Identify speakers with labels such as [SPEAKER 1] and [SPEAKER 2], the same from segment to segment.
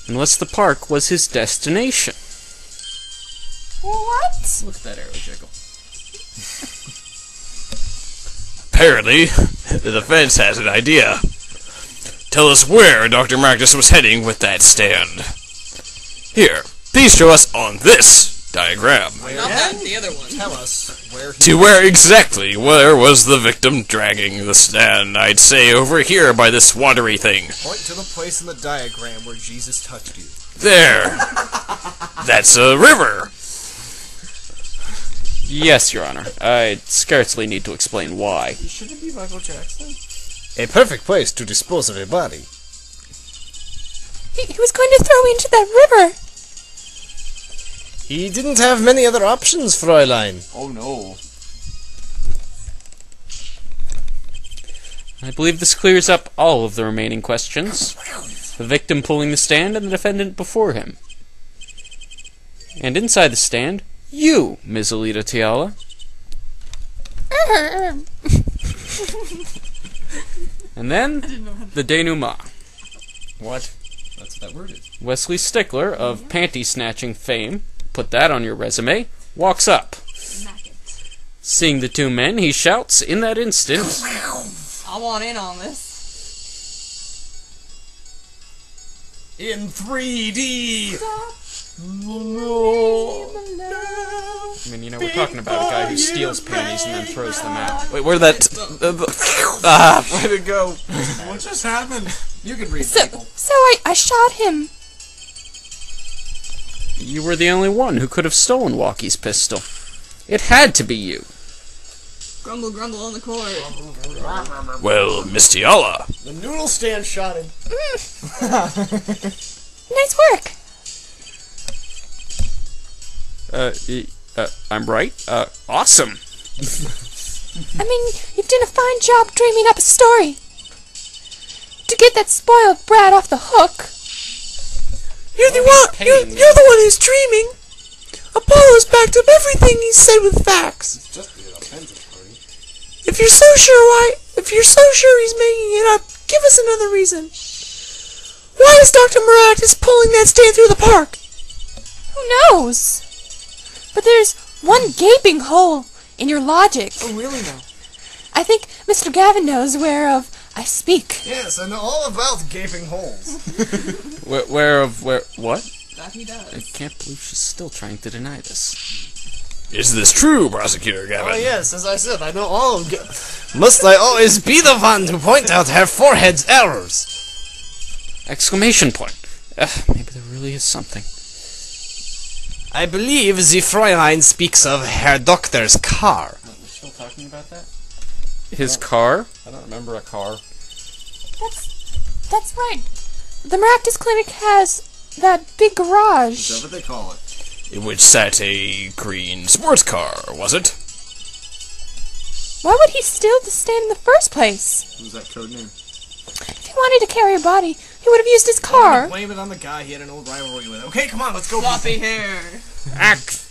[SPEAKER 1] unless the park was his destination.
[SPEAKER 2] What?
[SPEAKER 1] Look at that arrow jiggle.
[SPEAKER 3] Apparently, the defense has an idea. Tell us where Dr. Marcus was heading with that stand. Here, please show us on this diagram.
[SPEAKER 2] Not that, the other one.
[SPEAKER 4] Tell us where he...
[SPEAKER 3] To where exactly? Where was the victim dragging the stand? I'd say over here by this watery thing.
[SPEAKER 4] Point to the place in the diagram where Jesus touched you.
[SPEAKER 3] There. That's a river.
[SPEAKER 1] Yes, Your Honor. I scarcely need to explain why.
[SPEAKER 4] Shouldn't it be Michael Jackson? A perfect place to dispose of a body.
[SPEAKER 2] He was going to throw me into that river.
[SPEAKER 4] He didn't have many other options, Fräulein.
[SPEAKER 1] Oh no. I believe this clears up all of the remaining questions. The victim pulling the stand and the defendant before him. And inside the stand, you, Ms. Alita Tiala. And then, the denouement.
[SPEAKER 4] What?
[SPEAKER 1] That's what that word is. Wesley Stickler, of panty-snatching fame, put that on your resume, walks up. Seeing the two men, he shouts in that instant,
[SPEAKER 2] I want in on this.
[SPEAKER 4] In 3D!
[SPEAKER 1] I mean, you know, we're talking about a guy who steals panties and then throws them out.
[SPEAKER 3] Wait, where'd that...
[SPEAKER 4] Way to go. What just happened? You can read people.
[SPEAKER 2] So I shot him.
[SPEAKER 1] You were the only one who could have stolen Walkie's pistol. It had to be you.
[SPEAKER 2] Grumble, grumble on the court.
[SPEAKER 3] Well, Miss Tiala.
[SPEAKER 4] The noodle stand shot him.
[SPEAKER 2] Nice work.
[SPEAKER 1] I'm right? Awesome.
[SPEAKER 2] I mean, you've done a fine job dreaming up a story. To get that spoiled brat off the hook.
[SPEAKER 5] You're the one who's dreaming. Apollo's backed up everything he said with facts.
[SPEAKER 4] It's just an offensive party.
[SPEAKER 5] If you're so sure he's making it up, give us another reason. Why is Dr. Maractus pulling that stand through the park?
[SPEAKER 2] Who knows? But there's one gaping hole in your logic.
[SPEAKER 4] Oh, really now?
[SPEAKER 2] I think Mr. Gavin knows whereof I speak.
[SPEAKER 4] Yes, I know all about gaping holes.
[SPEAKER 1] Where, what?
[SPEAKER 2] That he does.
[SPEAKER 1] I can't believe she's still trying to deny this.
[SPEAKER 3] Is this true, Prosecutor Gavin?
[SPEAKER 4] Oh yes, as I said, I know all of... Must I always be the one to point out her forehead's errors?
[SPEAKER 1] Exclamation point. Maybe there really is something.
[SPEAKER 4] I believe the Fräulein speaks of Herr Doctor's car.
[SPEAKER 1] We're still talking about that? His car?
[SPEAKER 4] I don't remember a car.
[SPEAKER 2] That's right. The Maractus Clinic has that big garage.
[SPEAKER 4] Is that what they call it?
[SPEAKER 3] In which sat a green sports car, was it?
[SPEAKER 2] Why would he steal the stand in the first place?
[SPEAKER 4] What was that code name?
[SPEAKER 2] If he wanted to carry a body, he would have used his car.
[SPEAKER 4] Blame it on the guy he had an old rivalry with. Okay, come on, let's go.
[SPEAKER 2] Floppy hair.
[SPEAKER 4] Act.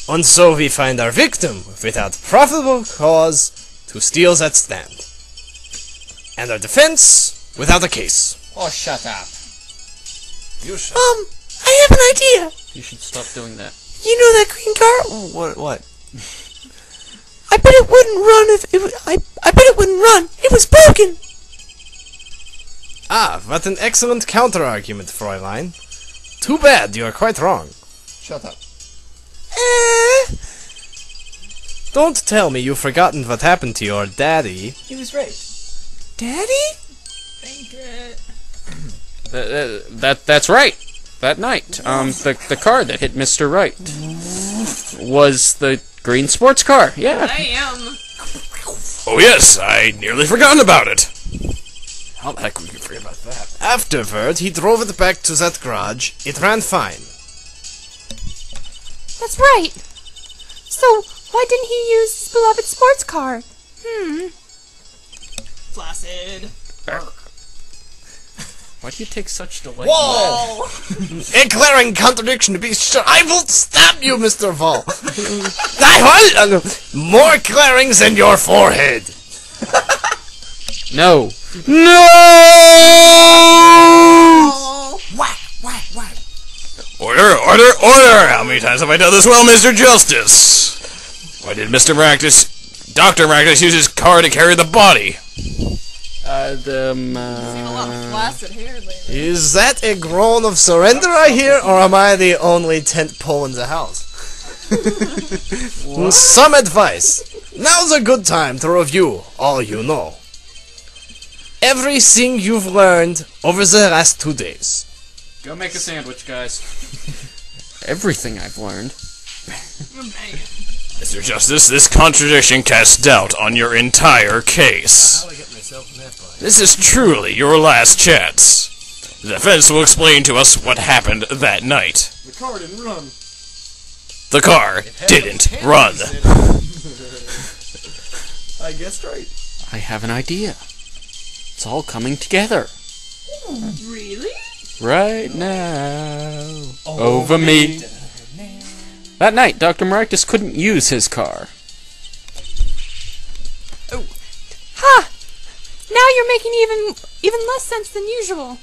[SPEAKER 4] And so we find our victim without profitable cause to steal that stand. And our defense without a case.
[SPEAKER 1] Oh, shut up.
[SPEAKER 4] You shut
[SPEAKER 5] I have an idea.
[SPEAKER 1] You should stop doing that.
[SPEAKER 5] You know that green car?
[SPEAKER 4] What?
[SPEAKER 5] I bet it wouldn't run if it was, I bet it wouldn't run. It was broken.
[SPEAKER 4] Ah, what an excellent counter-argument, Fräulein. Too bad, you are quite wrong. Shut up. Don't tell me you've forgotten what happened to your daddy.
[SPEAKER 5] He was raped. Daddy?
[SPEAKER 2] Think it.
[SPEAKER 1] That's right. That night, the car that hit Mr. Wright was the green sports car. Yeah.
[SPEAKER 2] Damn.
[SPEAKER 3] Oh yes, I nearly forgotten about it. How the heck would you forget about that?
[SPEAKER 4] Afterward, he drove it back to that garage. It ran fine.
[SPEAKER 2] That's right. So, why didn't he use his beloved sports car? Flaccid.
[SPEAKER 1] Why do you take such delight?
[SPEAKER 4] Whoa! A glaring contradiction to be sure. I will stab you, Mr. Val. More glaring than your forehead.
[SPEAKER 1] No.
[SPEAKER 4] No!
[SPEAKER 2] Oh.
[SPEAKER 4] Whack!
[SPEAKER 3] Order, order! How many times have I done this well, Mr. Justice? Why did Dr. Maractus use his car to carry the body?
[SPEAKER 2] Seen a lot of flaccid hair lately.
[SPEAKER 4] Is that a groan of surrender I hear, or am I the only tent pole in the house? Some advice. Now's a good time to review all you know. Everything you've learned over the last 2 days.
[SPEAKER 1] Go make a sandwich, guys. Everything I've learned.
[SPEAKER 3] Mr. Justice, this contradiction casts doubt on your entire case. This is truly your last chance. The defense will explain to us what happened that night.
[SPEAKER 6] The car didn't run.
[SPEAKER 3] The car didn't run.
[SPEAKER 6] I guessed right.
[SPEAKER 1] I have an idea. It's all coming together.
[SPEAKER 2] Really?
[SPEAKER 1] Right now. Over me. That night, Dr. Maractus couldn't use his car.
[SPEAKER 2] Ha! Now you're making even less sense than usual.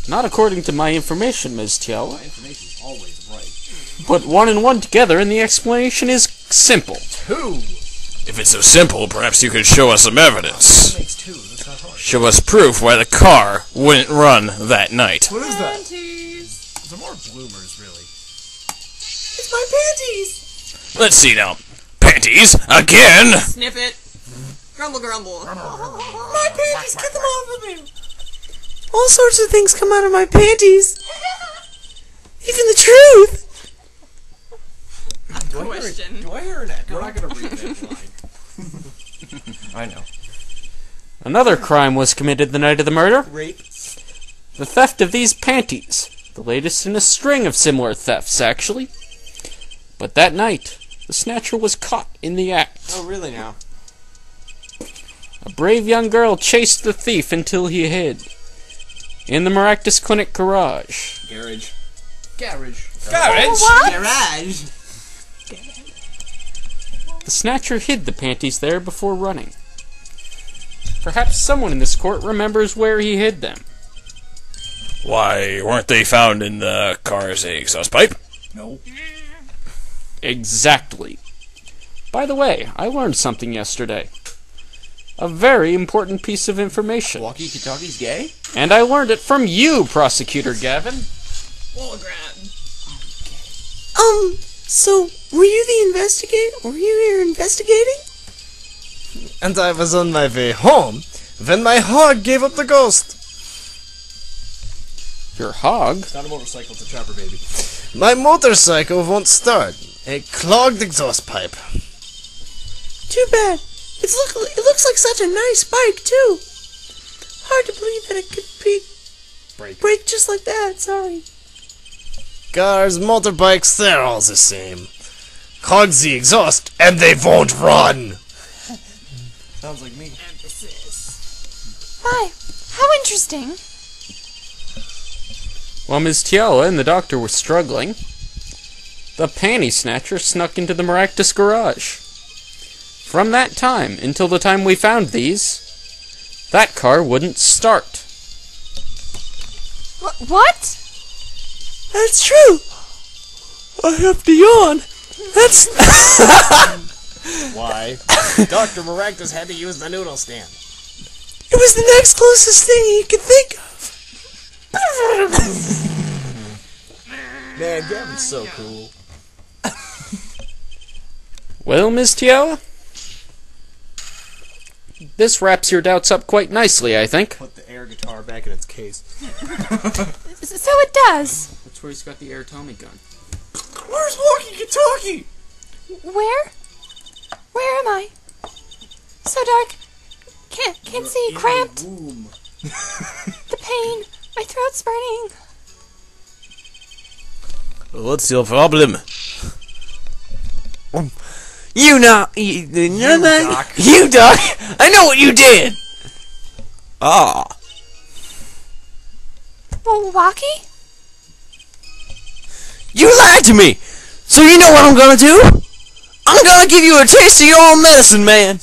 [SPEAKER 1] Not according to my information, Ms. Tiao.
[SPEAKER 6] My information's always right.
[SPEAKER 1] Put one and one together and the explanation is simple.
[SPEAKER 6] 2
[SPEAKER 3] If it's so simple, perhaps you could show us some evidence.
[SPEAKER 6] makes 2. That's not hard.
[SPEAKER 3] Show us proof why the car wouldn't run that night.
[SPEAKER 6] What is that?
[SPEAKER 2] Panties.
[SPEAKER 6] They're more bloomers, really. It's my panties!
[SPEAKER 3] Let's see now. Panties again.
[SPEAKER 2] Sniff it. Grumble, grumble.
[SPEAKER 5] My panties, get them off of me! All sorts of things come out of my panties. Even the truth.
[SPEAKER 2] Question.
[SPEAKER 6] Do I hear an echo? We're not gonna read that line. I know.
[SPEAKER 1] Another crime was committed the night of the murder.
[SPEAKER 6] Rape.
[SPEAKER 1] The theft of these panties. The latest in a string of similar thefts, actually. But that night, the snatcher was caught in the act.
[SPEAKER 6] Oh, really now?
[SPEAKER 1] A brave young girl chased the thief until he hid. In the Maractus Clinic garage.
[SPEAKER 6] Garage.
[SPEAKER 3] Garage?
[SPEAKER 6] Garage?
[SPEAKER 1] The snatcher hid the panties there before running. Perhaps someone in this court remembers where he hid them.
[SPEAKER 3] Why, weren't they found in the car's exhaust pipe?
[SPEAKER 6] No.
[SPEAKER 1] Exactly. By the way, I learned something yesterday. A very important piece of information.
[SPEAKER 6] Walkie-talkie's gay?
[SPEAKER 1] And I learned it from you, Prosecutor Gavin.
[SPEAKER 2] Hologram.
[SPEAKER 5] So, were you the investigator? Were you here investigating?
[SPEAKER 4] And I was on my way home when my hog gave up the ghost.
[SPEAKER 1] Your hog?
[SPEAKER 6] It's not a motorcycle, it's a chopper, baby.
[SPEAKER 4] My motorcycle won't start. A clogged exhaust pipe.
[SPEAKER 5] Too bad. It looks like such a nice bike, too. Hard to believe that it could break just like that, sorry.
[SPEAKER 4] Cars, motorbikes, they're all the same. Clog the exhaust, and they won't run.
[SPEAKER 6] Sounds like me.
[SPEAKER 2] Emphasis. My, how interesting.
[SPEAKER 1] While Ms. Tiala and the doctor were struggling, the panty snatcher snuck into the Maractus garage. From that time until the time we found these, that car wouldn't start.
[SPEAKER 2] What?
[SPEAKER 5] That's true. I have to yawn. That's...
[SPEAKER 4] Why? Dr. Maractus had to use the noodle stand.
[SPEAKER 5] It was the next closest thing he could think of.
[SPEAKER 6] Man, Gavin's so cool.
[SPEAKER 1] Well, Ms. Tiala? This wraps your doubts up quite nicely, I think.
[SPEAKER 6] Put the air guitar back in its case.
[SPEAKER 2] So it does.
[SPEAKER 1] That's where he's got the air Tommy gun.
[SPEAKER 6] Where's Walkie-talkie?
[SPEAKER 2] Where? Where am I? So dark. Can't see. Cramped. The pain. My throat's burning.
[SPEAKER 3] What's your problem?
[SPEAKER 5] You Doc. I know what you did.
[SPEAKER 3] Ah.
[SPEAKER 2] Well, Walkie?
[SPEAKER 5] You lied to me. So you know what I'm gonna do? I'm gonna give you a taste of your own medicine, man.